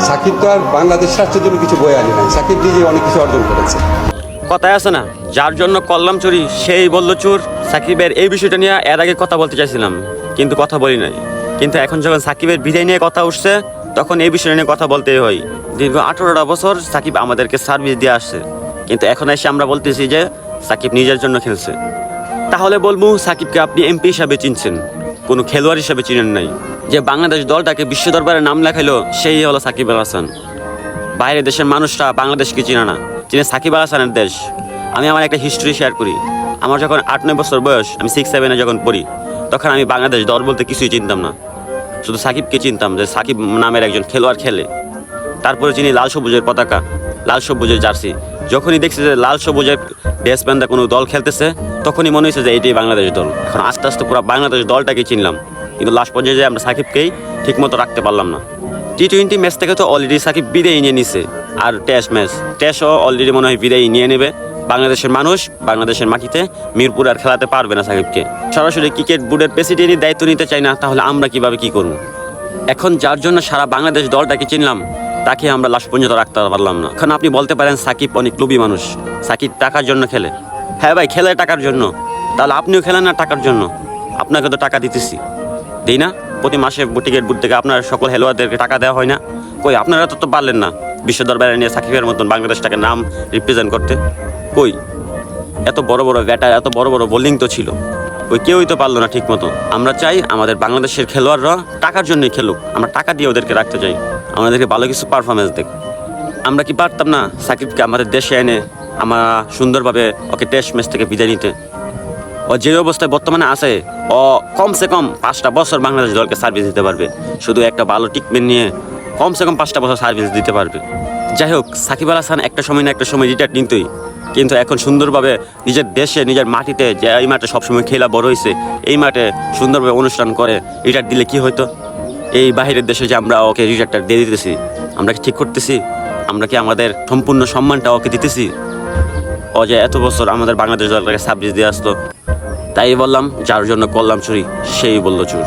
সাকিব তো আর বাংলাদেশ রাষ্ট্রের জন্য কিছু বয়ে আনে নাই, সাকিব নিজে অনেক কিছু অর্জন করেছে। কথায় আছে না, যার জন্য কল্লাম চুরি সেই বলল চুর। সাকিবের এই বিষয়টা নিয়ে এর আগে কথা বলতে চাইছিলাম, কিন্তু কথা বলি নাই। কিন্তু এখন যখন সাকিবের বিদায় নিয়ে কথা উঠছে, তখন এই বিষয় নিয়ে কথা বলতেই হয়। দীর্ঘ 18টা বছর সাকিব আমাদেরকে সার্ভিস দিয়ে আসছে, কিন্তু এখন এসে আমরা বলতেছি যে সাকিব নিজের জন্য খেলছে। তাহলে বলবো, সাকিবকে আপনি এমপি হিসাবে চিনছেন, কোনো খেলোয়াড় হিসাবে চিনেন নাই। যে বাংলাদেশ দলটাকে বিশ্ব দরবারে নাম লেখাইলো সেই হলো সাকিব আল হাসান। বাইরের দেশের মানুষরা বাংলাদেশকে চিনে না, চিনে সাকিব আল হাসানের দেশ। আমি আমার একটা হিস্ট্রি শেয়ার করি। আমার যখন 8-9 বছর বয়স, আমি 6-7-এ যখন পড়ি, তখন আমি বাংলাদেশ দল বলতে কিছুই চিনতাম না। শুধু সাকিবকে চিনতাম যে সাকিব নামের একজন খেলোয়াড় খেলে। তারপরে চিনি লাল সবুজের পতাকা, লাল সবুজের জার্সি। যখনই দেখছি যে লাল সবুজের ড্রেস প্যান্টে কোনো দল খেলতেছে, তখনই মনে হয়েছে যে এটাই বাংলাদেশ দল। এখন আস্তে আস্তে পুরো বাংলাদেশ দলটাকে চিনলাম, কিন্তু লাস্ট পর্যায়ে যে আমরা সাকিবকেই ঠিকমতো রাখতে পারলাম না। টি-20 ম্যাচ থেকে তো অলরেডি সাকিব বিদায় নিয়ে নিছে, আর টেস্টও অলরেডি মনে হয় বিদায় নিয়ে নেবে। বাংলাদেশের মানুষ বাংলাদেশের মাটিতে মিরপুর আর খেলাতে পারবে না সাকিবকে। সরাসরি ক্রিকেট বোর্ডের প্রেসিডেন্টই দায়িত্ব নিতে চাই না, তাহলে আমরা কিভাবে কি করব? এখন যার জন্য সারা বাংলাদেশ দলটাকে চিনলাম, তাকে আমরা লাস্ট পর্যন্ত রাখতে পারলাম না। এখন আপনি বলতে পারেন সাকিব অনেক লোভী মানুষ, সাকিব টাকার জন্য খেলে। হ্যাঁ ভাই, খেলে টাকার জন্য। তাহলে আপনিও খেলেন না টাকার জন্য? আপনাকে তো টাকা দিতেছি, দিই না? প্রতি মাসে টিকেট বুট থেকে আপনার সকল খেলোয়াড়দেরকে টাকা দেওয়া হয় না? কই, আপনারা তো পারলেন না বিশ্ব দরবারে নিয়ে সাকিবের মতন বাংলাদেশটাকে নাম রিপ্রেজেন্ট করতে। কই, এত বড় বড় ব্যাটার, এত বড় বড় বোলিং তো ছিল, ওই কেউই তো পারলো না ঠিক মতো। আমরা চাই আমাদের বাংলাদেশের খেলোয়াড়রা টাকার জন্যই খেলুক, আমরা টাকা দিয়ে ওদেরকে রাখতে চাই, আমাদেরকে ভালো কিছু পারফরমেন্স দেখ। আমরা কি পারতাম না সাকিবকে আমাদের দেশে এনে আমরা সুন্দরভাবে ওকে টেস্ট ম্যাচ থেকে বিদায় নিতে? ও যে অবস্থায় বর্তমানে আছে, ও কমসে কম 5টা বছর বাংলাদেশ দলকে সার্ভিস দিতে পারবে। শুধু একটা ভালো ট্রিটমেন্ট নিয়ে কমসে কম 5টা বছর সার্ভিস দিতে পারবে। যাই হোক, সাকিব আল হাসান একটা সময় না একটা সময় রিটায়ার নিতই, কিন্তু এখন সুন্দরভাবে নিজের দেশে নিজের মাটিতে, যে এই মাঠে সবসময় খেলা বড় হয়েছে, এই মাঠে সুন্দরভাবে অনুষ্ঠান করে রিটায়ার দিলে কি হয়তো? এই বাহিরের দেশে যে আমরা ওকে রিটায়ারটা দিয়ে দিতেছি, আমরা কি ঠিক করতেছি? আমরা কি আমাদের সম্পূর্ণ সম্মানটা ওকে দিতেছি? ও যে এত বছর আমাদের বাংলাদেশ দলটাকে সার্ভিস দিয়ে আসতো। তাই বললাম, যার জন্য করলাম চুরি সেই বলল চুর।